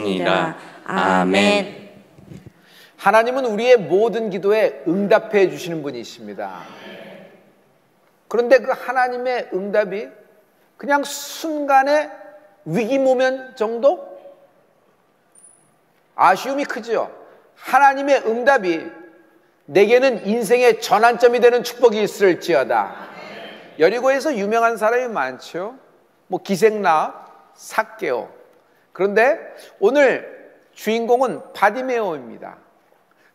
기도하옵나이다. 아멘. 하나님은 우리의 모든 기도에 응답해 주시는 분이십니다. 그런데 그 하나님의 응답이 그냥 순간의 위기 모면 정도? 아쉬움이 크죠. 하나님의 응답이 내게는 인생의 전환점이 되는 축복이 있을지어다. 여리고에서 유명한 사람이 많죠. 뭐 기생나, 삭개오. 그런데 오늘 주인공은 바디메오입니다.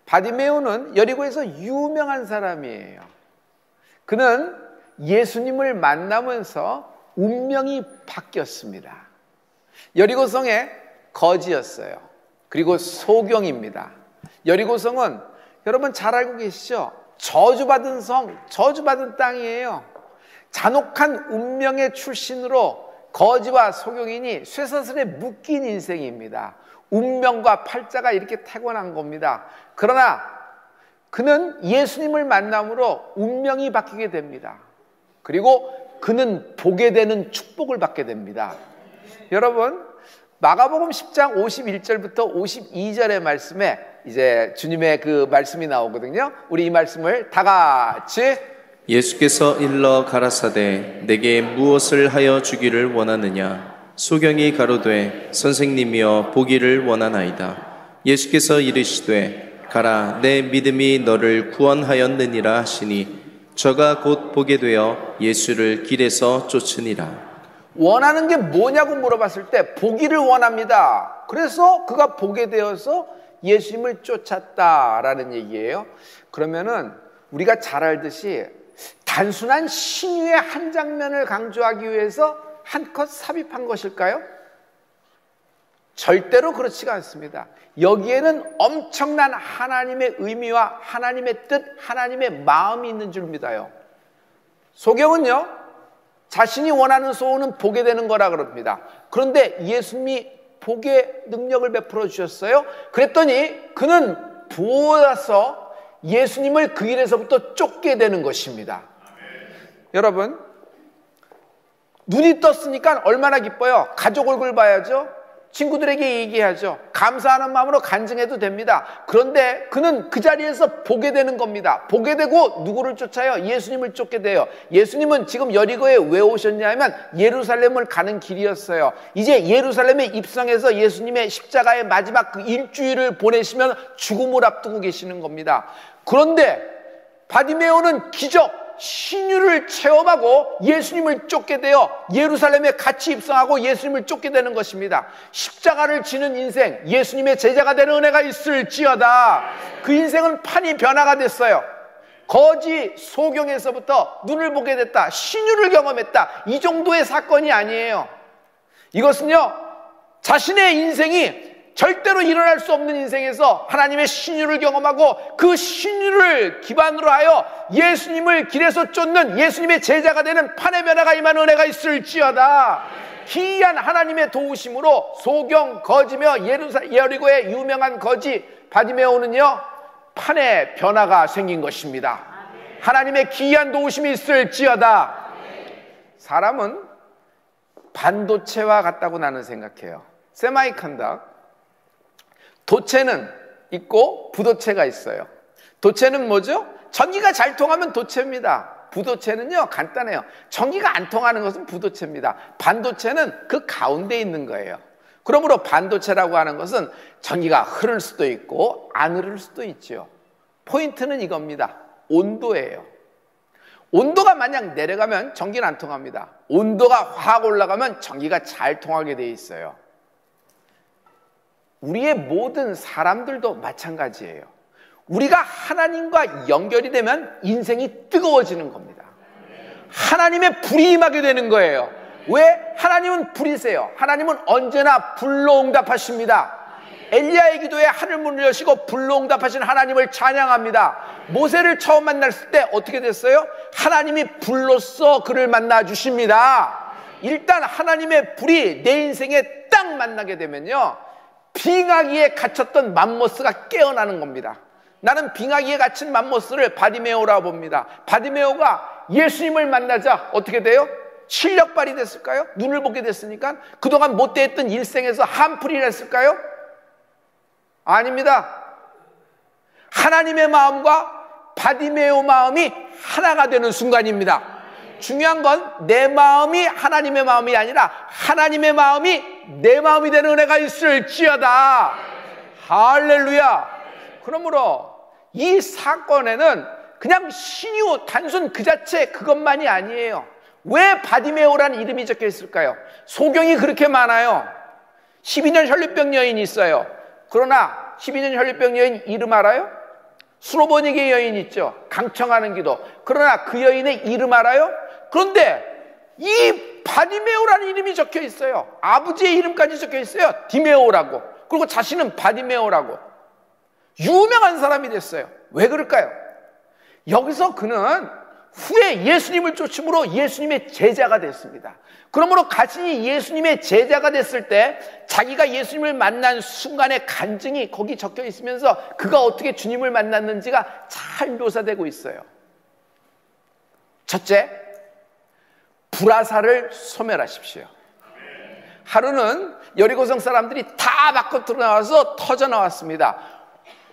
바디메오는 여리고에서 유명한 사람이에요. 그는 예수님을 만나면서 운명이 바뀌었습니다. 여리고성의 거지였어요. 그리고 소경입니다. 여리고성은 여러분 잘 알고 계시죠? 저주받은 성, 저주받은 땅이에요. 잔혹한 운명의 출신으로 거지와 소경인이 쇠사슬에 묶인 인생입니다. 운명과 팔자가 이렇게 타고난 겁니다. 그러나 그는 예수님을 만남으로 운명이 바뀌게 됩니다. 그리고 그는 보게 되는 축복을 받게 됩니다. 여러분, 마가복음 10장 51절부터 52절의 말씀에 이제 주님의 그 말씀이 나오거든요. 우리 이 말씀을 다 같이. 예수께서 일러 가라사대 내게 무엇을 하여 주기를 원하느냐. 소경이 가로되 선생님이여 보기를 원하나이다. 예수께서 이르시되 가라 내 믿음이 너를 구원하였느니라 하시니 저가 곧 보게 되어 예수를 길에서 쫓으니라. 원하는 게 뭐냐고 물어봤을 때 보기를 원합니다. 그래서 그가 보게 되어서 예수님을 쫓았다라는 얘기예요. 그러면은 우리가 잘 알듯이 단순한 신유의 한 장면을 강조하기 위해서 한컷 삽입한 것일까요? 절대로 그렇지가 않습니다. 여기에는 엄청난 하나님의 의미와 하나님의 뜻, 하나님의 마음이 있는 줄 믿어요. 소경은요, 자신이 원하는 소원은 보게 되는 거라 그럽니다. 그런데 예수님이 보게 능력을 베풀어 주셨어요. 그랬더니 그는 보아서 예수님을 그 길에서부터 쫓게 되는 것입니다. 여러분, 눈이 떴으니까 얼마나 기뻐요. 가족 얼굴 봐야죠. 친구들에게 얘기하죠. 감사하는 마음으로 간증해도 됩니다. 그런데 그는 그 자리에서 보게 되는 겁니다. 보게 되고 누구를 쫓아요? 예수님을 쫓게 돼요. 예수님은 지금 여리고에 왜 오셨냐면 예루살렘을 가는 길이었어요. 이제 예루살렘에 입성해서 예수님의 십자가의 마지막 그 일주일을 보내시면 죽음을 앞두고 계시는 겁니다. 그런데 바디메오는 기적, 신유를 체험하고 예수님을 쫓게 되어 예루살렘에 같이 입성하고 예수님을 쫓게 되는 것입니다. 십자가를 지는 인생, 예수님의 제자가 되는 은혜가 있을지어다. 그 인생은 판이 변화가 됐어요. 거지 소경에서부터 눈을 보게 됐다. 신유를 경험했다. 이 정도의 사건이 아니에요. 이것은요, 자신의 인생이 절대로 일어날 수 없는 인생에서 하나님의 신유를 경험하고 그 신유를 기반으로 하여 예수님을 길에서 쫓는 예수님의 제자가 되는 판의 변화가 임하는 은혜가 있을지어다. 기이한 하나님의 도우심으로 소경, 거지며 여리고의 유명한 거지 바디메오는요, 판의 변화가 생긴 것입니다. 하나님의 기이한 도우심이 있을지어다. 사람은 반도체와 같다고 나는 생각해요. 세마이컨덕. 도체는 있고 부도체가 있어요. 도체는 뭐죠? 전기가 잘 통하면 도체입니다. 부도체는요, 간단해요. 전기가 안 통하는 것은 부도체입니다. 반도체는 그 가운데 있는 거예요. 그러므로 반도체라고 하는 것은 전기가 흐를 수도 있고 안 흐를 수도 있죠. 포인트는 이겁니다. 온도예요. 온도가 만약 내려가면 전기는 안 통합니다. 온도가 확 올라가면 전기가 잘 통하게 돼 있어요. 우리의 모든 사람들도 마찬가지예요. 우리가 하나님과 연결이 되면 인생이 뜨거워지는 겁니다. 하나님의 불이 임하게 되는 거예요. 왜? 하나님은 불이세요. 하나님은 언제나 불로 응답하십니다. 엘리야의 기도에 하늘문을 여시고 불로 응답하신 하나님을 찬양합니다. 모세를 처음 만났을 때 어떻게 됐어요? 하나님이 불로써 그를 만나 주십니다. 일단 하나님의 불이 내 인생에 딱 만나게 되면요, 빙하기에 갇혔던 맘모스가 깨어나는 겁니다. 나는 빙하기에 갇힌 맘모스를 바디메오라고 봅니다. 바디메오가 예수님을 만나자 어떻게 돼요? 실력발이 됐을까요? 눈을 보게 됐으니까. 그동안 못되었던 일생에서 한풀이 났을까요? 아닙니다. 하나님의 마음과 바디메오 마음이 하나가 되는 순간입니다. 중요한 건 내 마음이 하나님의 마음이 아니라 하나님의 마음이 내 마음이 되는 은혜가 있을지어다. 할렐루야. 그러므로 이 사건에는 그냥 신유 단순 그 자체 그것만이 아니에요. 왜 바디메오라는 이름이 적혀 있을까요? 소경이 그렇게 많아요. 12년 혈류병 여인이 있어요. 그러나 12년 혈류병 여인 이름 알아요? 수로보니게 여인 있죠. 강청하는 기도. 그러나 그 여인의 이름 알아요? 그런데 이 바디메오라는 이름이 적혀 있어요. 아버지의 이름까지 적혀 있어요. 디메오라고. 그리고 자신은 바디메오라고. 유명한 사람이 됐어요. 왜 그럴까요? 여기서 그는 후에 예수님을 쫓음으로 예수님의 제자가 됐습니다. 그러므로 자신이 예수님의 제자가 됐을 때 자기가 예수님을 만난 순간의 간증이 거기 적혀 있으면서 그가 어떻게 주님을 만났는지가 잘 묘사되고 있어요. 첫째, 불화살을 소멸하십시오. 하루는 여리고성 사람들이 다 밖으로 나와서 터져 나왔습니다.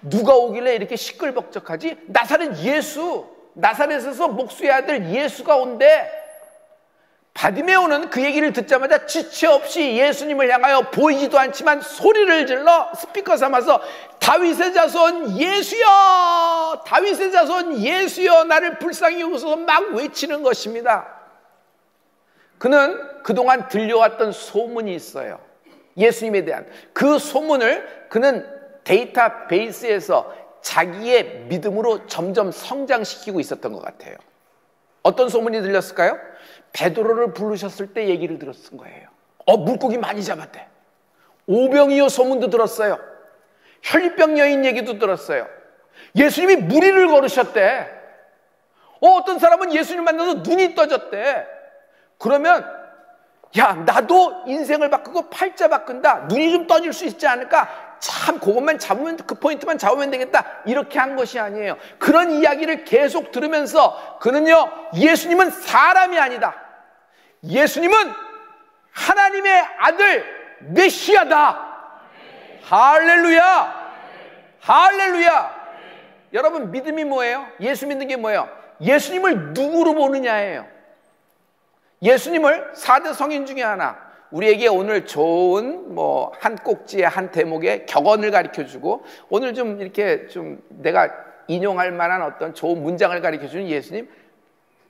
누가 오길래 이렇게 시끌벅적하지? 나사렛 예수, 나사렛에서 목수의 아들 예수가 온대. 바디메오는 그 얘기를 듣자마자 지체 없이 예수님을 향하여 보이지도 않지만 소리를 질러 스피커 삼아서 다윗의 자손 예수여, 다윗의 자손 예수여, 나를 불쌍히 여기소서 막 외치는 것입니다. 그는 그동안 들려왔던 소문이 있어요. 예수님에 대한 그 소문을 그는 데이터베이스에서 자기의 믿음으로 점점 성장시키고 있었던 것 같아요. 어떤 소문이 들렸을까요? 베드로를 부르셨을 때 얘기를 들었은 거예요. 물고기 많이 잡았대. 오병이어 소문도 들었어요. 혈류병 여인 얘기도 들었어요. 예수님이 무리를 걸으셨대. 어떤 사람은 예수님 만나서 눈이 떠졌대. 그러면 야, 나도 인생을 바꾸고 팔자 바꾼다. 눈이 좀 떠질 수 있지 않을까? 참 그것만 잡으면, 그 포인트만 잡으면 되겠다. 이렇게 한 것이 아니에요. 그런 이야기를 계속 들으면서 그는요, 예수님은 사람이 아니다. 예수님은 하나님의 아들 메시아다. 할렐루야. 할렐루야. 여러분, 믿음이 뭐예요? 예수 믿는 게 뭐예요? 예수님을 누구로 보느냐예요. 예수님을 4대 성인 중에 하나, 우리에게 오늘 좋은 한 꼭지의 한 대목의 격언을 가르쳐주고 오늘 좀 이렇게 좀 내가 인용할 만한 어떤 좋은 문장을 가르쳐주는 예수님,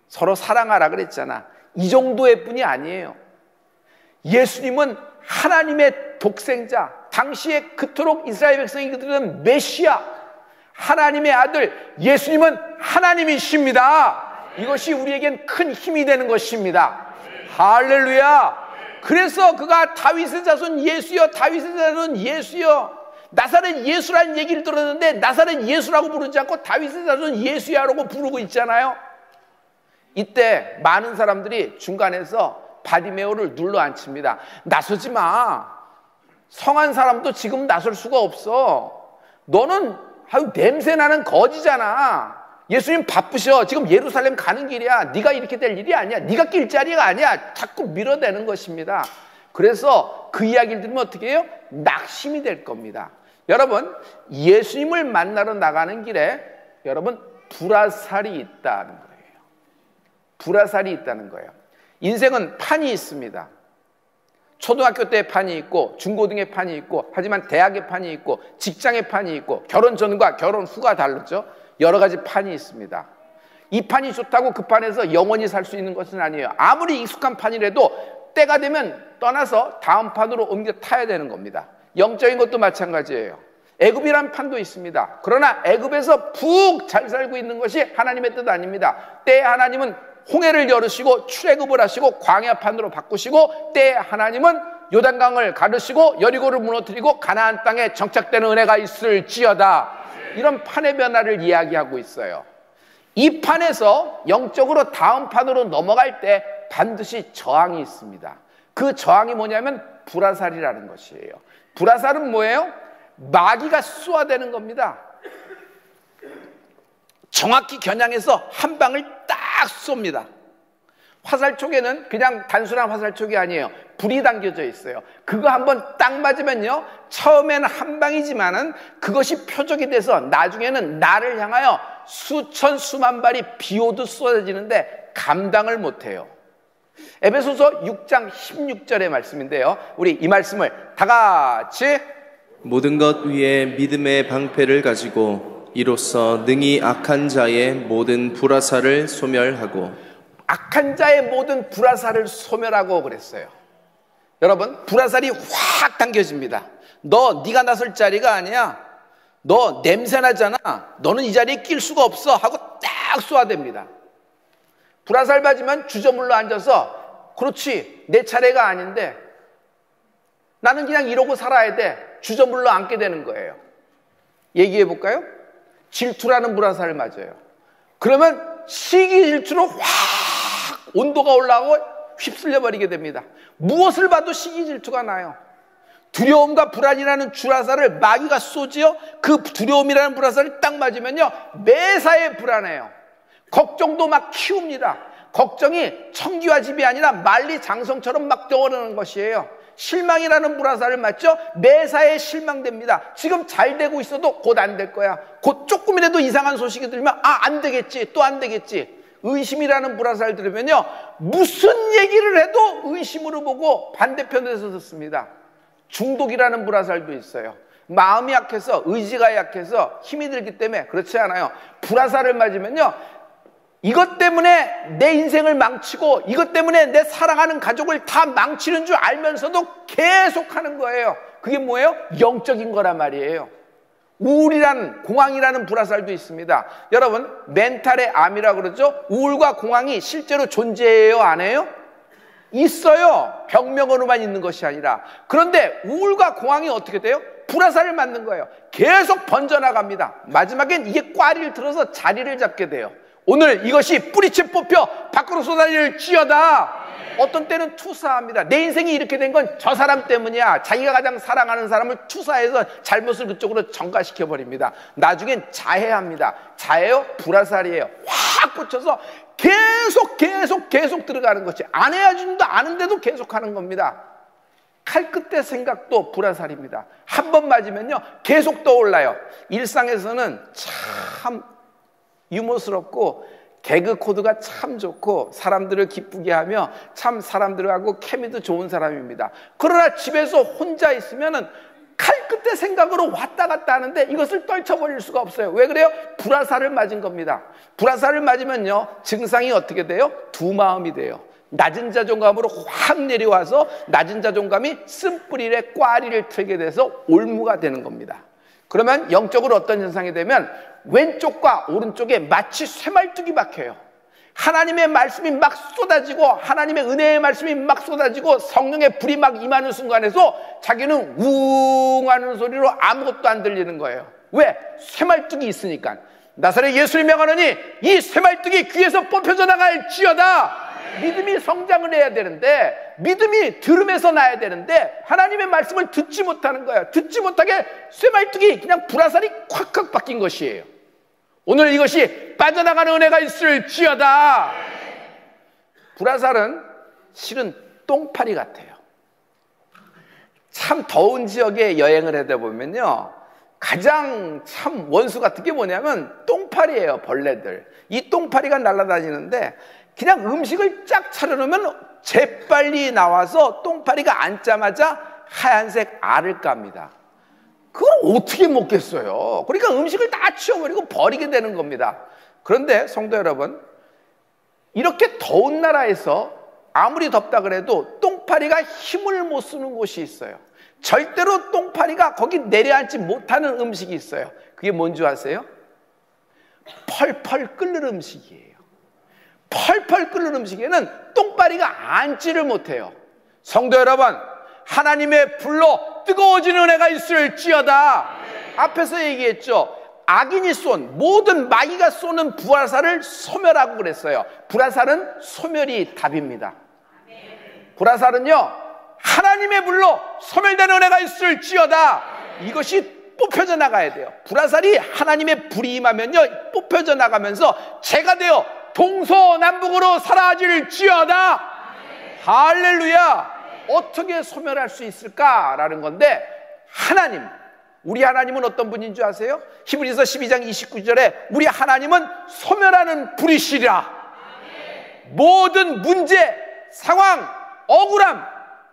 서로 사랑하라 그랬잖아. 이 정도의 뿐이 아니에요. 예수님은 하나님의 독생자, 당시에 그토록 이스라엘 백성이 그들은 메시아, 하나님의 아들, 예수님은 하나님이십니다. 이것이 우리에겐 큰 힘이 되는 것입니다. 할렐루야. 그래서 그가 다윗의 자손 예수여, 다윗의 자손 예수여, 나사렛 예수라는 얘기를 들었는데 나사렛 예수라고 부르지 않고 다윗의 자손 예수야라고 부르고 있잖아요. 이때 많은 사람들이 중간에서 바디메오를 눌러 앉힙니다. 나서지 마. 성한 사람도 지금 나설 수가 없어. 너는 냄새나는 거지잖아. 예수님 바쁘셔. 지금 예루살렘 가는 길이야. 네가 이렇게 될 일이 아니야. 네가 낄 자리가 아니야. 자꾸 밀어대는 것입니다. 그래서 그 이야기를 들으면 어떻게 해요? 낙심이 될 겁니다. 여러분, 예수님을 만나러 나가는 길에 여러분 불화살이 있다는 거예요. 불화살이 있다는 거예요. 인생은 판이 있습니다. 초등학교 때 판이 있고 중고등의 판이 있고, 하지만 대학의 판이 있고 직장의 판이 있고, 결혼 전과 결혼 후가 다르죠. 여러 가지 판이 있습니다. 이 판이 좋다고 그 판에서 영원히 살 수 있는 것은 아니에요. 아무리 익숙한 판이라도 때가 되면 떠나서 다음 판으로 옮겨 타야 되는 겁니다. 영적인 것도 마찬가지예요. 애굽이란 판도 있습니다. 그러나 애굽에서 푹 잘 살고 있는 것이 하나님의 뜻 아닙니다. 때에 하나님은 홍해를 열으시고 출애굽을 하시고 광야판으로 바꾸시고, 때에 하나님은 요단강을 가르시고 여리고를 무너뜨리고 가나안 땅에 정착되는 은혜가 있을지어다. 이런 판의 변화를 이야기하고 있어요. 이 판에서 영적으로 다음 판으로 넘어갈 때 반드시 저항이 있습니다. 그 저항이 뭐냐면 불화살이라는 것이에요. 불화살은 뭐예요? 마귀가 쏘아대는 겁니다. 정확히 겨냥해서 한 방을 딱 쏩니다. 화살촉에는 그냥 단순한 화살촉이 아니에요. 불이 담겨져 있어요. 그거 한번 딱 맞으면요, 처음에는 한 방이지만은 그것이 표적이 돼서 나중에는 나를 향하여 수천 수만 발이 비 오듯 쏟아지는데 감당을 못해요. 에베소서 6장 16절의 말씀인데요, 우리 이 말씀을 다 같이 모든 것 위에 믿음의 방패를 가지고 이로써 능히 악한 자의 모든 불화살을 소멸하고. 악한 자의 모든 불화살을 소멸하고 그랬어요. 여러분, 불화살이 확 당겨집니다. 네가 나설 자리가 아니야. 너 냄새나잖아. 너는 이 자리에 낄 수가 없어 하고 딱 쏘아댑니다. 불화살 맞으면 주저물러 앉아서 그렇지, 내 차례가 아닌데 나는 그냥 이러고 살아야 돼. 주저물러 앉게 되는 거예요. 얘기해 볼까요? 질투라는 불화살을 맞아요. 그러면 시기 질투로 확 온도가 올라오고 휩쓸려 버리게 됩니다. 무엇을 봐도 시기 질투가 나요. 두려움과 불안이라는 불화살을 마귀가 쏘지요. 그 두려움이라는 불화살을 딱 맞으면요, 매사에 불안해요. 걱정도 막 키웁니다. 걱정이 청기와 집이 아니라 만리장성처럼 막 떠오르는 것이에요. 실망이라는 불화살을 맞죠? 매사에 실망됩니다. 지금 잘 되고 있어도 곧 안 될 거야. 곧 조금이라도 이상한 소식이 들으면 안 되겠지, 또 안 되겠지. 의심이라는 불화살 들으면요, 무슨 얘기를 해도 의심으로 보고 반대편에서 듣습니다. 중독이라는 불화살도 있어요. 마음이 약해서, 의지가 약해서 힘이 들기 때문에. 그렇지 않아요. 불화살을 맞으면요, 이것 때문에 내 인생을 망치고 이것 때문에 내 사랑하는 가족을 다 망치는 줄 알면서도 계속하는 거예요. 그게 뭐예요? 영적인 거란 말이에요. 우울이라는, 공황이라는 불화살도 있습니다. 여러분, 멘탈의 암이라고 그러죠? 우울과 공황이 실제로 존재해요, 안 해요? 있어요. 병명으로만 있는 것이 아니라. 그런데 우울과 공황이 어떻게 돼요? 불화살을 맞는 거예요. 계속 번져나갑니다. 마지막엔 이게 꽈리를 들어서 자리를 잡게 돼요. 오늘 이것이 뿌리채 뽑혀 밖으로 쏟아질지어다. 어떤 때는 투사합니다. 내 인생이 이렇게 된 건 저 사람 때문이야. 자기가 가장 사랑하는 사람을 투사해서 잘못을 그쪽으로 전가시켜버립니다. 나중엔 자해합니다. 자해요? 불화살이에요. 확 꽂혀서 계속 들어가는 것이, 안 해야지도 아는데도 계속하는 겁니다. 칼 끝의 생각도 불화살입니다. 한 번 맞으면요, 계속 떠올라요. 일상에서는 참 유머스럽고 개그 코드가 참 좋고 사람들을 기쁘게 하며 참 사람들하고 케미도 좋은 사람입니다. 그러나 집에서 혼자 있으면은 칼 끝의 생각으로 왔다 갔다 하는데 이것을 떨쳐버릴 수가 없어요. 왜 그래요? 불화살을 맞은 겁니다. 불화살을 맞으면요, 증상이 어떻게 돼요? 두 마음이 돼요. 낮은 자존감으로 확 내려와서 낮은 자존감이 쓴뿌리에 꽈리를 틀게 돼서 올무가 되는 겁니다. 그러면 영적으로 어떤 현상이 되면 왼쪽과 오른쪽에 마치 쇠말뚝이 박혀요. 하나님의 말씀이 막 쏟아지고 하나님의 은혜의 말씀이 막 쏟아지고 성령의 불이 막 임하는 순간에서 자기는 웅 하는 소리로 아무것도 안 들리는 거예요. 왜? 쇠말뚝이 있으니까. 나사렛 예수를 명하노니 이 쇠말뚝이 귀에서 뽑혀져 나갈지어다. 믿음이 성장을 해야 되는데, 믿음이 들음에서 나야 되는데 하나님의 말씀을 듣지 못하는 거예요. 듣지 못하게 쇠말뚝이 그냥 불화살이 콱콱 박힌 것이에요. 오늘 이것이 빠져나가는 은혜가 있을지어다. 불화살은 실은 똥파리 같아요. 참 더운 지역에 여행을 하다 보면요, 가장 참 원수 같은 게 뭐냐면 똥파리예요. 벌레들. 이 똥파리가 날아다니는데 그냥 음식을 쫙 차려놓으면 재빨리 나와서 똥파리가 앉자마자 하얀색 알을 깝니다. 그걸 어떻게 먹겠어요? 그러니까 음식을 다 치워버리고 버리게 되는 겁니다. 그런데 성도 여러분, 이렇게 더운 나라에서 아무리 덥다 그래도 똥파리가 힘을 못 쓰는 곳이 있어요. 절대로 똥파리가 거기 내려앉지 못하는 음식이 있어요. 그게 뭔지 아세요? 펄펄 끓는 음식이에요. 펄펄 끓는 음식에는 똥파리가 앉지를 못해요. 성도 여러분, 하나님의 불로 뜨거워지는 은혜가 있을지어다. 앞에서 얘기했죠. 악인이 쏜, 모든 마귀가 쏘는 불화살을 소멸하고 그랬어요. 불화살은 소멸이 답입니다. 불화살은요, 하나님의 불로 소멸되는 은혜가 있을지어다. 이것이 뽑혀져 나가야 돼요. 불화살이 하나님의 불이 임하면요, 뽑혀져 나가면서 재가 되어 동서남북으로 사라질지어다. 할렐루야. 어떻게 소멸할 수 있을까라는 건데, 하나님, 우리 하나님은 어떤 분인 줄 아세요? 히브리서 12장 29절에 우리 하나님은 소멸하는 불이시라. 모든 문제, 상황, 억울함,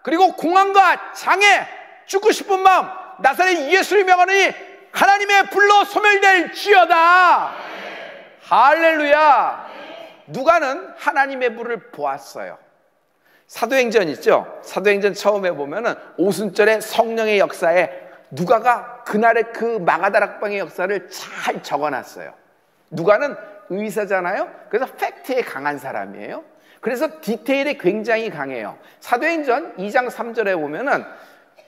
그리고 공황과 장애, 죽고 싶은 마음, 나사렛 예수를 명하느니 하나님의 불로 소멸될지어다. 할렐루야. 누가는 하나님의 불을 보았어요. 사도행전 있죠? 사도행전 처음에 보면은 오순절의 성령의 역사에 누가가 그날의 그 마가다락방의 역사를 잘 적어놨어요. 누가는 의사잖아요. 그래서 팩트에 강한 사람이에요. 그래서 디테일에 굉장히 강해요. 사도행전 2장 3절에 보면은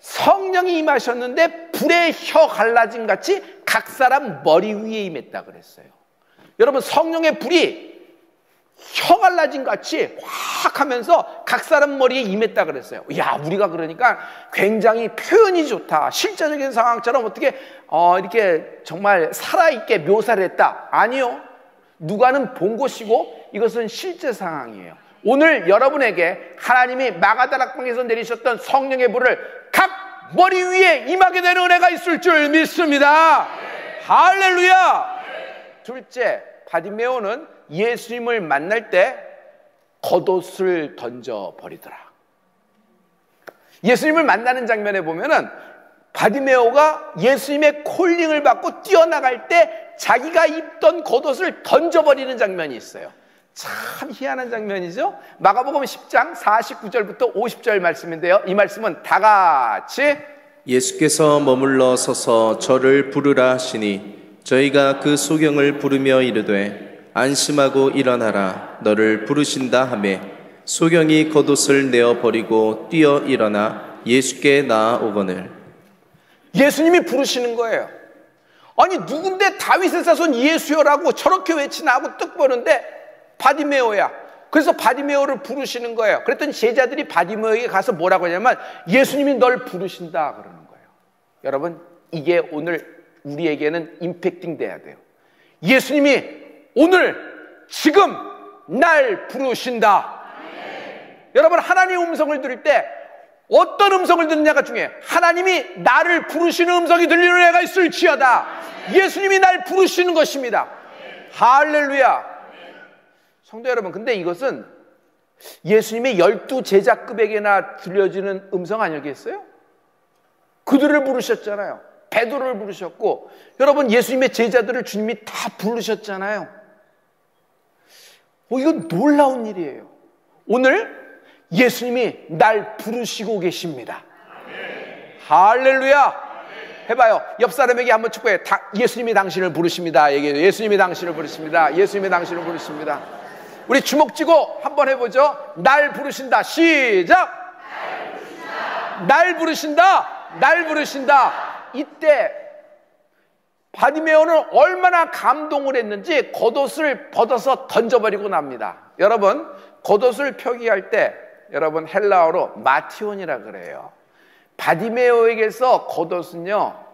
성령이 임하셨는데 불의 혀 갈라짐 같이 각 사람 머리 위에 임했다 그랬어요. 여러분, 성령의 불이 혀 갈라짐 같이 확 하면서 각 사람 머리에 임했다 그랬어요. 야, 우리가 그러니까 굉장히 표현이 좋다. 실제적인 상황처럼 어떻게 이렇게 정말 살아있게 묘사를 했다. 아니요. 누가는 본 것이고 이것은 실제 상황이에요. 오늘 여러분에게 하나님이 마가다락방에서 내리셨던 성령의 불을 각 머리 위에 임하게 되는 은혜가 있을 줄 믿습니다. 할렐루야. 둘째, 바디메오는 예수님을 만날 때 겉옷을 던져버리더라. 예수님을 만나는 장면에 보면은 바디메오가 예수님의 콜링을 받고 뛰어나갈 때 자기가 입던 겉옷을 던져버리는 장면이 있어요. 참 희한한 장면이죠. 마가복음 10장 49절부터 50절 말씀인데요, 이 말씀은 다 같이 예수께서 머물러 서서 저를 부르라 하시니 저희가 그 소경을 부르며 이르되 안심하고 일어나라 너를 부르신다 하매 소경이 겉옷을 내어버리고 뛰어 일어나 예수께 나아오거늘. 예수님이 부르시는 거예요. 아니, 누군데 다윗의 자손 예수여라고 저렇게 외치나 하고 뜩 보는데 바디메오야. 그래서 바디메오를 부르시는 거예요. 그랬더니 제자들이 바디메오에게 가서 뭐라고 하냐면 예수님이 널 부르신다 그러는 거예요. 여러분, 이게 오늘 우리에게는 임팩팅 돼야 돼요. 예수님이 오늘 지금 날 부르신다. 여러분, 하나님의 음성을 들을 때 어떤 음성을 듣느냐가 중요해요. 하나님이 나를 부르시는 음성이 들리는 애가 있을지어다. 예수님이 날 부르시는 것입니다. 할렐루야. 성도 여러분, 근데 이것은 예수님의 12 제자급에게나 들려지는 음성 아니겠어요? 그들을 부르셨잖아요. 베드로를 부르셨고, 여러분, 예수님의 제자들을 주님이 다 부르셨잖아요. 이건 놀라운 일이에요. 오늘 예수님이 날 부르시고 계십니다. 할렐루야. 해봐요. 옆 사람에게 한번 축복해. 예수님이 당신을 부르십니다. 얘기해요. 예수님이 당신을 부르십니다. 예수님이 당신을 부르십니다. 우리 주먹 쥐고 한번 해보죠. 날 부르신다. 시작. 날 부르신다. 날 부르신다. 이때 바디메오는 얼마나 감동을 했는지 겉옷을 벗어서 던져버리고 납니다. 여러분, 겉옷을 표기할 때 여러분 헬라어로 마티온이라 그래요. 바디메오에게서 겉옷은요,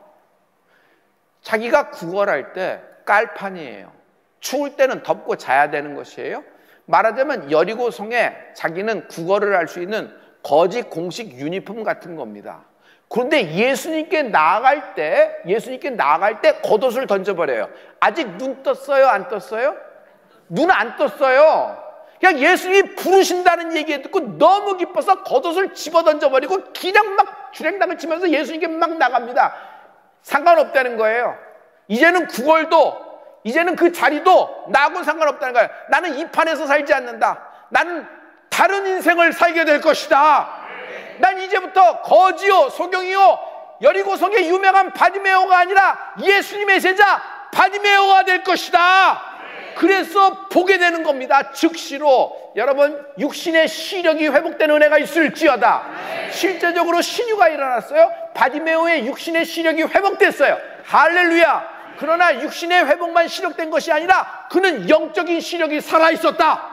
자기가 구걸할 때 깔판이에요. 추울 때는 덮고 자야 되는 것이에요. 말하자면 여리고성에 자기는 구걸을 할 수 있는 거짓 공식 유니폼 같은 겁니다. 그런데 예수님께 나아갈 때 겉옷을 던져버려요. 아직 눈 떴어요? 안 떴어요? 눈 안 떴어요. 그냥 예수님이 부르신다는 얘기 듣고 너무 기뻐서 겉옷을 집어 던져버리고 그냥 막 주랭당을 치면서 예수님께 막 나갑니다. 상관없다는 거예요. 이제는 구걸도, 이제는 그 자리도 나하고는 상관없다는 거예요. 나는 이 판에서 살지 않는다. 나는 다른 인생을 살게 될 것이다. 난 이제부터 거지요, 소경이요, 여리고성의 유명한 바디메오가 아니라 예수님의 제자 바디메오가 될 것이다. 그래서 보게 되는 겁니다. 즉시로. 여러분, 육신의 시력이 회복되는 은혜가 있을지어다. 실제적으로 신유가 일어났어요. 바디메오의 육신의 시력이 회복됐어요. 할렐루야. 그러나 육신의 회복만 시력된 것이 아니라 그는 영적인 시력이 살아있었다.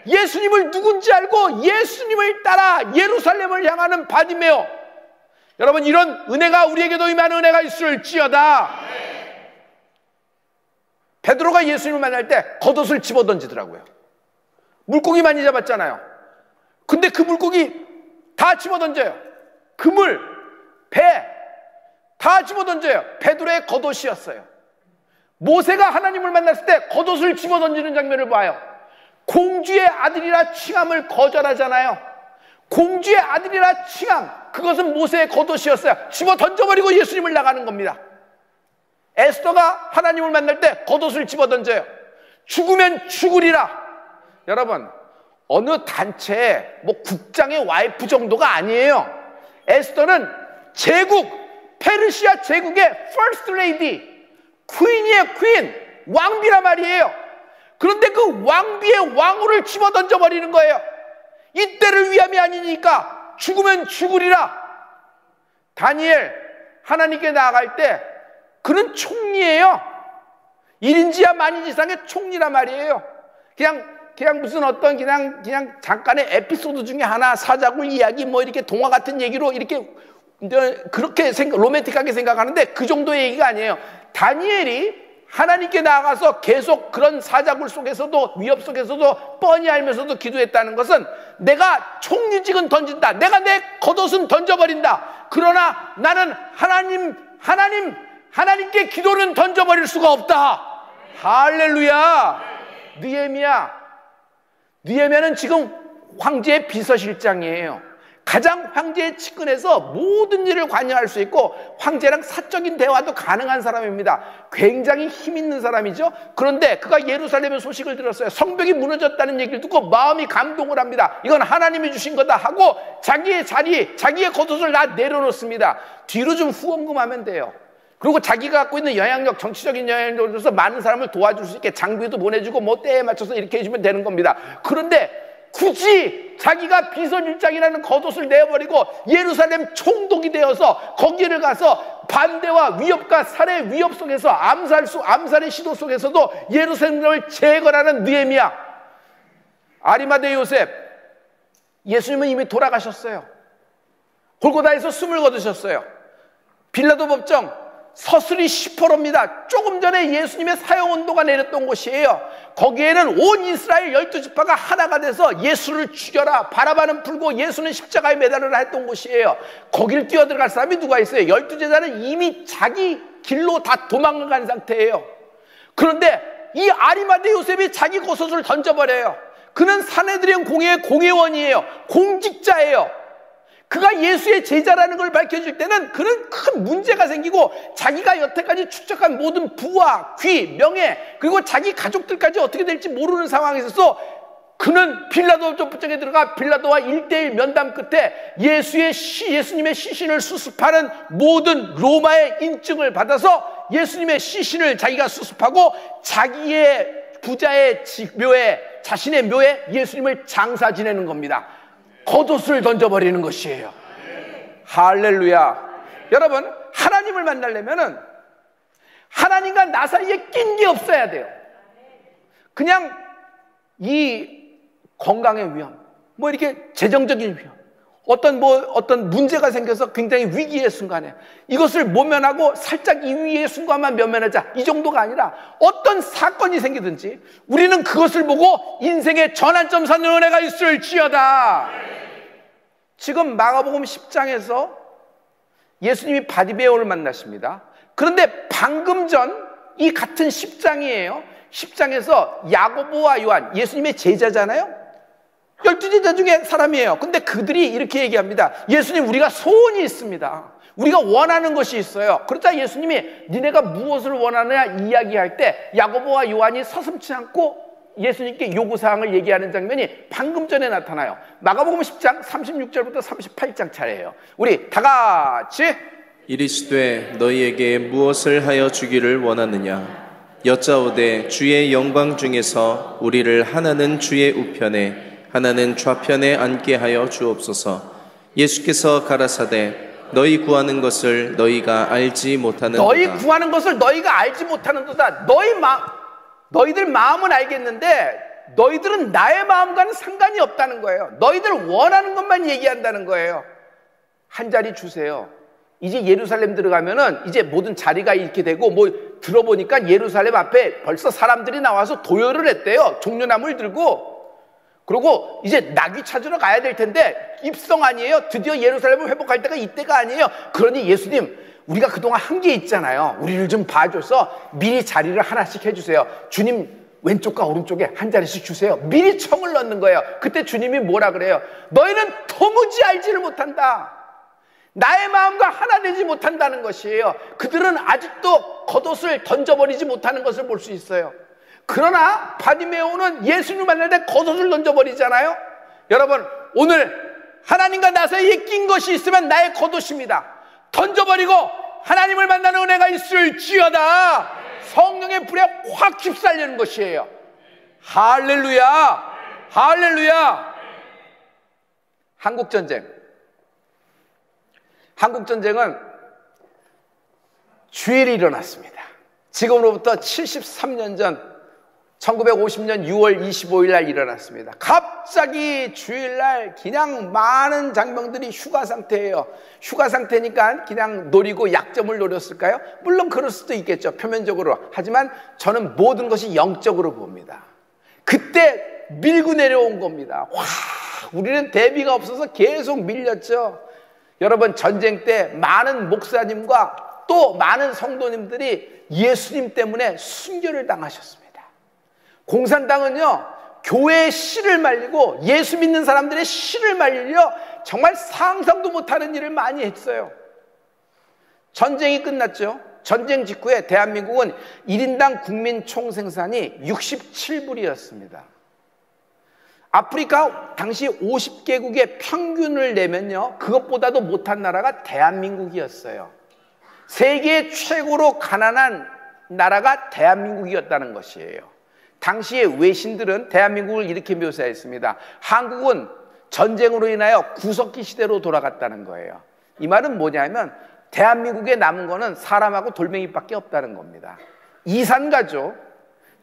예수님을 누군지 알고 예수님을 따라 예루살렘을 향하는 바디메오. 여러분, 이런 은혜가 우리에게도 임하는 은혜가 있을지어다. 베드로가 예수님을 만날 때 겉옷을 집어던지더라고요. 물고기 많이 잡았잖아요. 근데 그 물고기 다 집어던져요. 그물, 배 다 집어던져요. 베드로의 겉옷이었어요. 모세가 하나님을 만났을 때 겉옷을 집어던지는 장면을 봐요. 공주의 아들이라 칭함을 거절하잖아요. 공주의 아들이라 칭함, 그것은 모세의 겉옷이었어요. 집어 던져버리고 예수님을 나가는 겁니다. 에스더가 하나님을 만날 때 겉옷을 집어 던져요. 죽으면 죽으리라. 여러분, 어느 단체의 국장의 와이프 정도가 아니에요. 에스더는 제국, 페르시아 제국의 퍼스트 레이디, 퀸이에요. 퀸, 왕비란 말이에요. 그런데 그 왕비의 왕후를 집어 던져버리는 거예요. 이때를 위함이 아니니까 죽으면 죽으리라. 다니엘 하나님께 나아갈 때 그는 총리예요. 1인지야 만인지상의 총리란 말이에요. 그냥 무슨 어떤 그냥 잠깐의 에피소드 중에 하나, 사자굴 이야기 이렇게 동화 같은 얘기로 이렇게 그렇게 로맨틱하게 생각하는데 그 정도의 얘기가 아니에요. 다니엘이 하나님께 나아가서 계속 그런 사자굴 속에서도 위협 속에서도 뻔히 알면서도 기도했다는 것은 내가 총리직은 던진다. 내가 내 겉옷은 던져버린다. 그러나 나는 하나님께 기도는 던져버릴 수가 없다. 할렐루야. 느헤미야는 지금 황제의 비서실장이에요. 가장 황제의 측근에서 모든 일을 관여할 수 있고 황제랑 사적인 대화도 가능한 사람입니다. 굉장히 힘 있는 사람이죠. 그런데 그가 예루살렘의 소식을 들었어요. 성벽이 무너졌다는 얘기를 듣고 마음이 감동을 합니다. 이건 하나님이 주신 거다 하고 자기의 자리, 자기의 겉옷을 다 내려놓습니다. 뒤로 좀 후원금하면 돼요. 그리고 자기가 갖고 있는 영향력, 정치적인 영향력을 들어서 많은 사람을 도와줄 수 있게 장비도 보내주고 때에 맞춰서 이렇게 해주면 되는 겁니다. 그런데 굳이 자기가 비서실장이라는 겉옷을 내버리고 예루살렘 총독이 되어서 거기를 가서 반대와 위협과 살해 위협 속에서 암살의 시도 속에서도 예루살렘을 재건하는 느헤미야. 아리마대 요셉, 예수님은 이미 돌아가셨어요. 골고다에서 숨을 거두셨어요. 빌라도 법정 서슬이 10%입니다. 조금 전에 예수님의 사형온도가 내렸던 곳이에요. 거기에는 온 이스라엘 12지파가 하나가 돼서 예수를 죽여라, 바라바는 풀고 예수는 십자가에 매달으라 했던 곳이에요. 거기를 뛰어들어갈 사람이 누가 있어요? 12제자는 이미 자기 길로 다 도망을 간 상태예요. 그런데 이 아리마대 요셉이 자기 겉옷을 던져버려요. 그는 산헤드린 공회의 공회원이에요. 공직자예요. 그가 예수의 제자라는 걸 밝혀줄 때는 그는 큰 문제가 생기고 자기가 여태까지 축적한 모든 부와 귀, 명예, 그리고 자기 가족들까지 어떻게 될지 모르는 상황에 있어서 그는 빌라도 법정에 들어가 빌라도와 1:1 면담 끝에 예수님의 시신을 수습하는 모든 로마의 인증을 받아서 예수님의 시신을 자기가 수습하고 자기의 부자의 묘에, 자신의 묘에 예수님을 장사 지내는 겁니다. 겉옷을 던져버리는 것이에요. 할렐루야. 여러분, 하나님을 만나려면은 하나님과 나 사이에 낀 게 없어야 돼요. 그냥 이 건강의 위험, 이렇게 재정적인 위험, 어떤 문제가 생겨서 굉장히 위기의 순간에 이것을 모면하고 살짝 이 위기의 순간만 면면하자, 이 정도가 아니라 어떤 사건이 생기든지 우리는 그것을 보고 인생의 전환점 삼는 은혜가 있을지어다. 지금 마가복음 10장에서 예수님이 바디메오를 만나십니다. 그런데 방금 전 이 같은 10장이에요. 10장에서 야고보와 요한, 예수님의 제자잖아요. 12제자 중에 사람이에요. 근데 그들이 이렇게 얘기합니다. 예수님, 우리가 소원이 있습니다. 우리가 원하는 것이 있어요. 그러자 예수님이 니네가 무엇을 원하느냐 이야기할 때 야고보와 요한이 서슴지 않고 예수님께 요구사항을 얘기하는 장면이 방금 전에 나타나요. 마가복음 10장 36절부터 38장 차례예요. 우리 다 같이 이르시되 너희에게 무엇을 하여 주기를 원하느냐 여짜오되 주의 영광 중에서 우리를 하나는 주의 우편에 하나는 좌편에 앉게 하여 주옵소서. 예수께서 가라사대 너희 구하는 것을 너희가 알지 못하는도다. 너희 구하는 것을 너희가 알지 못하는도다. 너희들 마음은 알겠는데 너희들은 나의 마음과는 상관이 없다는 거예요. 너희들 원하는 것만 얘기한다는 거예요. 한 자리 주세요. 이제 예루살렘 들어가면은 이제 모든 자리가 이렇게 되고 들어보니까 예루살렘 앞에 벌써 사람들이 나와서 도열을 했대요. 종려나무를 들고. 그리고 이제 나귀 찾으러 가야 될 텐데 입성 아니에요. 드디어 예루살렘을 회복할 때가 이때가 아니에요. 그러니 예수님, 우리가 그동안 한 게 있잖아요. 우리를 좀 봐줘서 미리 자리를 하나씩 해주세요. 주님 왼쪽과 오른쪽에 한 자리씩 주세요. 미리 청을 넣는 거예요. 그때 주님이 뭐라 그래요? 너희는 도무지 알지를 못한다. 나의 마음과 하나 되지 못한다는 것이에요. 그들은 아직도 겉옷을 던져버리지 못하는 것을 볼 수 있어요. 그러나 바디메오는 예수님을 만날 때 겉옷을 던져버리잖아요. 여러분, 오늘 하나님과 나 사이에 낀 것이 있으면 나의 겉옷입니다. 던져버리고 하나님을 만나는 은혜가 있을지어다. 성령의 불에 확 휩쓸리는 것이에요. 할렐루야, 할렐루야. 한국전쟁은 주일이 일어났습니다. 지금으로부터 73년 전 1950년 6월 25일 날 일어났습니다. 갑자기 주일날 그냥 많은 장병들이 휴가 상태예요. 휴가 상태니까 그냥 노리고 약점을 노렸을까요? 물론 그럴 수도 있겠죠, 표면적으로. 하지만 저는 모든 것이 영적으로 봅니다. 그때 밀고 내려온 겁니다. 와, 우리는 대비가 없어서 계속 밀렸죠. 여러분, 전쟁 때 많은 목사님과 또 많은 성도님들이 예수님 때문에 순교를 당하셨습니다. 공산당은요, 교회의 씨를 말리고 예수 믿는 사람들의 씨를 말리려 정말 상상도 못하는 일을 많이 했어요. 전쟁이 끝났죠. 전쟁 직후에 대한민국은 1인당 국민 총생산이 67불이었습니다. 아프리카 당시 50개국의 평균을 내면요, 그것보다도 못한 나라가 대한민국이었어요. 세계 최고로 가난한 나라가 대한민국이었다는 것이에요. 당시의 외신들은 대한민국을 이렇게 묘사했습니다. 한국은 전쟁으로 인하여 구석기 시대로 돌아갔다는 거예요. 이 말은 뭐냐면 대한민국에 남은 거는 사람하고 돌멩이밖에 없다는 겁니다. 이산가족,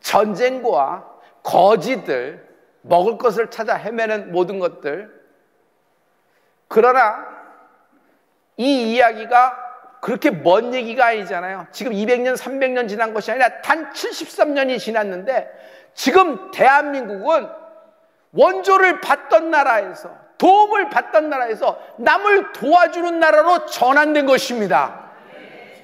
전쟁과 거지들, 먹을 것을 찾아 헤매는 모든 것들. 그러나 이 이야기가 그렇게 먼 얘기가 아니잖아요. 지금 200년, 300년 지난 것이 아니라 단 73년이 지났는데 지금 대한민국은 원조를 받던 나라에서, 도움을 받던 나라에서 남을 도와주는 나라로 전환된 것입니다.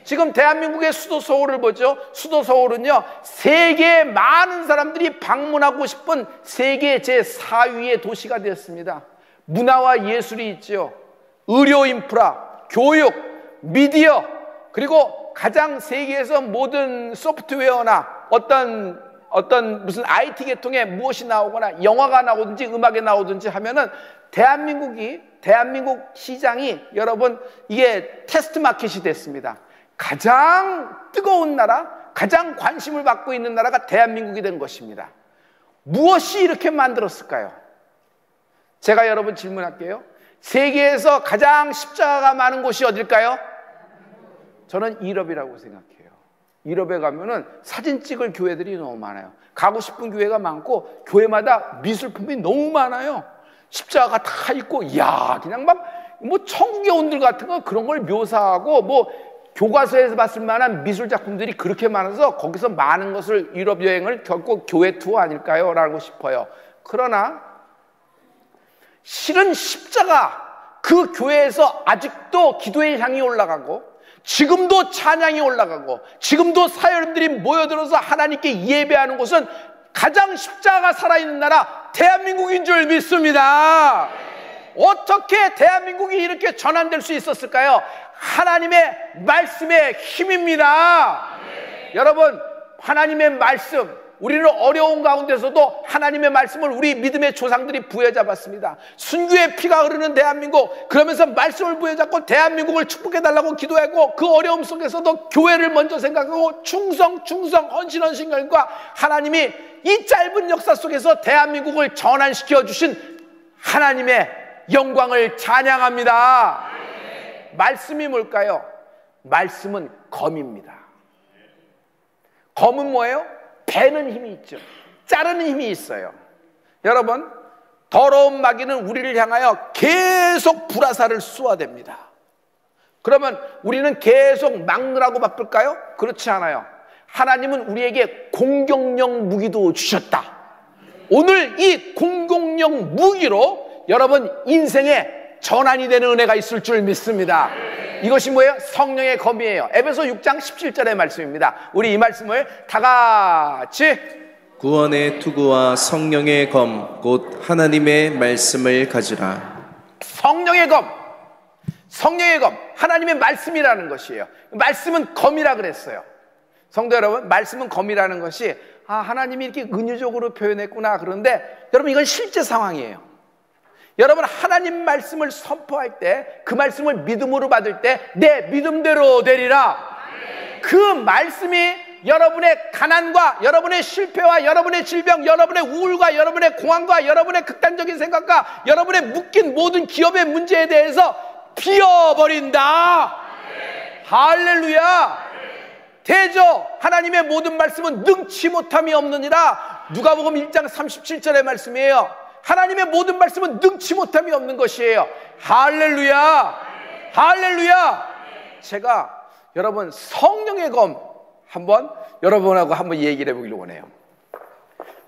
지금 대한민국의 수도 서울을 보죠. 수도 서울은요, 세계의 많은 사람들이 방문하고 싶은 세계 제4위의 도시가 되었습니다. 문화와 예술이 있죠. 의료 인프라, 교육, 미디어, 그리고 가장 세계에서 모든 소프트웨어나 어떤 무슨 IT 계통에 무엇이 나오거나 영화가 나오든지 음악에 나오든지 하면은 대한민국 시장이, 여러분, 이게 테스트 마켓이 됐습니다. 가장 뜨거운 나라, 가장 관심을 받고 있는 나라가 대한민국이 된 것입니다. 무엇이 이렇게 만들었을까요? 제가 여러분 질문할게요. 세계에서 가장 십자가가 많은 곳이 어딜까요? 저는 유럽이라고 생각해요. 유럽에 가면은 사진 찍을 교회들이 너무 많아요. 가고 싶은 교회가 많고 교회마다 미술품이 너무 많아요. 십자가가 다 있고, 이야, 그냥 막 뭐 천국의 온들 같은 거 그런 걸 묘사하고, 뭐 교과서에서 봤을 만한 미술 작품들이 그렇게 많아서 거기서 많은 것을, 유럽 여행을 겪고 교회 투어 아닐까요? 라고 싶어요. 그러나 실은 십자가, 그 교회에서 아직도 기도의 향이 올라가고, 지금도 찬양이 올라가고, 지금도 사람들이 모여들어서 하나님께 예배하는 곳은 가장 십자가가 살아있는 나라 대한민국인 줄 믿습니다. 어떻게 대한민국이 이렇게 전환될 수 있었을까요? 하나님의 말씀의 힘입니다. 여러분, 하나님의 말씀, 우리는 어려운 가운데서도 하나님의 말씀을 우리 믿음의 조상들이 부여잡았습니다. 순교의 피가 흐르는 대한민국, 그러면서 말씀을 부여잡고 대한민국을 축복해달라고 기도하고, 그 어려움 속에서도 교회를 먼저 생각하고 충성, 헌신과 하나님이 이 짧은 역사 속에서 대한민국을 전환시켜 주신 하나님의 영광을 찬양합니다. 말씀이 뭘까요? 말씀은 검입니다. 검은 뭐예요? 베는 힘이 있죠. 자르는 힘이 있어요. 여러분, 더러운 마귀는 우리를 향하여 계속 불화살을 쏘아댑니다. 그러면 우리는 계속 막느라고 바쁠까요? 그렇지 않아요. 하나님은 우리에게 공격력 무기도 주셨다. 오늘 이 공격력 무기로 여러분 인생에 전환이 되는 은혜가 있을 줄 믿습니다. 이것이 뭐예요? 성령의 검이에요. 에베소 6장 17절의 말씀입니다. 우리 이 말씀을 다 같이 구원의 투구와 성령의 검 곧 하나님의 말씀을 가지라. 성령의 검, 성령의 검, 하나님의 말씀이라는 것이에요. 말씀은 검이라 그랬어요. 성도 여러분, 말씀은 검이라는 것이 하나님이 이렇게 은유적으로 표현했구나. 그런데 여러분, 이건 실제 상황이에요. 여러분, 하나님 말씀을 선포할 때, 그 말씀을 믿음으로 받을 때 내 믿음대로 되리라. 그 말씀이 여러분의 가난과 여러분의 실패와 여러분의 질병, 여러분의 우울과 여러분의 공황과 여러분의 극단적인 생각과 여러분의 묶인 모든 기업의 문제에 대해서 비워버린다. 할렐루야. 대저 하나님의 모든 말씀은 능치 못함이 없느니라. 누가복음 1장 37절의 말씀이에요. 하나님의 모든 말씀은 능치 못함이 없는 것이에요. 할렐루야. 할렐루야. 제가 여러분 성령의 검 한번 여러분하고 한번 얘기를 해보기를 원해요.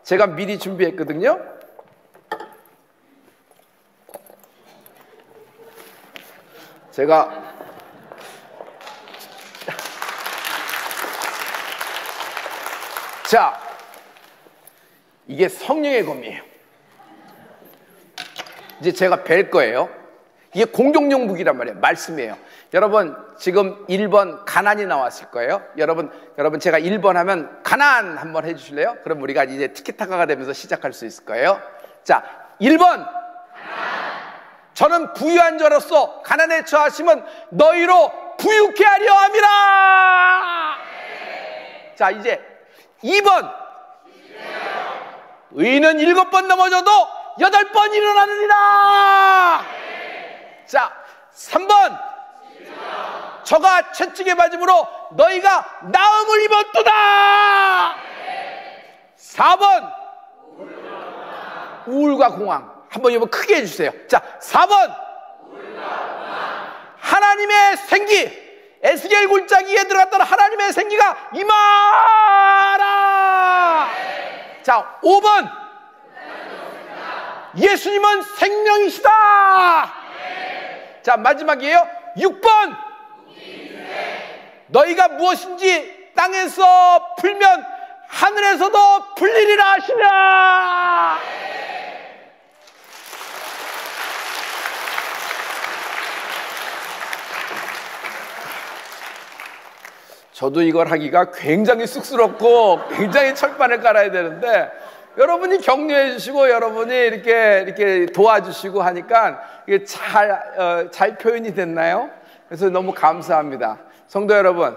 제가 미리 준비했거든요. 자, 이게 성령의 검이에요. 이제 제가 뵐 거예요. 이게 공격용 무기란 말이에요. 말씀이에요. 여러분, 지금 1번 가난이 나왔을 거예요. 여러분 제가 1번 하면 가난 한번 해주실래요? 그럼 우리가 이제 티키타카가 되면서 시작할 수 있을 거예요. 자, 1번. 저는 부유한 자로서 가난에 처하시면 너희로 부유케 하려 함이라. 자, 이제 2번. 의인은 7번 넘어져도 8번 일어나느니라. 자, 3번. 저가 채찍에 맞음으로 너희가 나음을 입었도다. 4번. 우울과 공황. 한번 여러분 크게 해주세요. 자, 4번. 하나님의 생기. 에스겔 굴짜기에 들어갔던 하나님의 생기가 임하라. 자, 5번. 예수님은 생명이시다. 자, 마지막이에요. 6번. 너희가 무엇인지 땅에서 풀면 하늘에서도 풀리리라 하시냐. 저도 이걸 하기가 굉장히 쑥스럽고 굉장히 철판을 깔아야 되는데 여러분이 격려해 주시고 여러분이 이렇게 도와주시고 하니까 이게 잘 표현이 됐나요? 그래서 너무 감사합니다. 성도 여러분,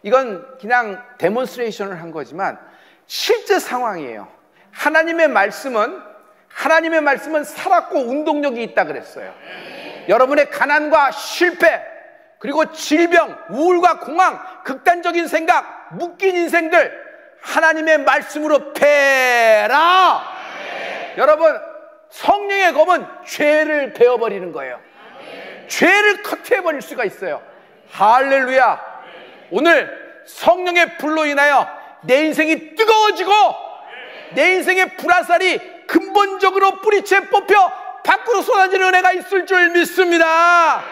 이건 그냥 데몬스트레이션을 한 거지만 실제 상황이에요. 하나님의 말씀은 살았고 운동력이 있다 그랬어요. 여러분의 가난과 실패, 그리고 질병, 우울과 공황, 극단적인 생각, 묶인 인생들 하나님의 말씀으로 패라. 여러분, 성령의 검은 죄를 베어버리는 거예요. 죄를 커트해버릴 수가 있어요. 할렐루야. 오늘 성령의 불로 인하여 내 인생이 뜨거워지고 내 인생의 불화살이 근본적으로 뿌리채 뽑혀 밖으로 쏟아지는 은혜가 있을 줄 믿습니다.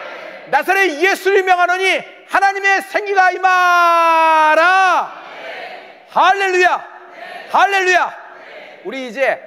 나사렛 예수를 명하노니 하나님의 생기가 임하라. 할렐루야. 할렐루야. 우리 이제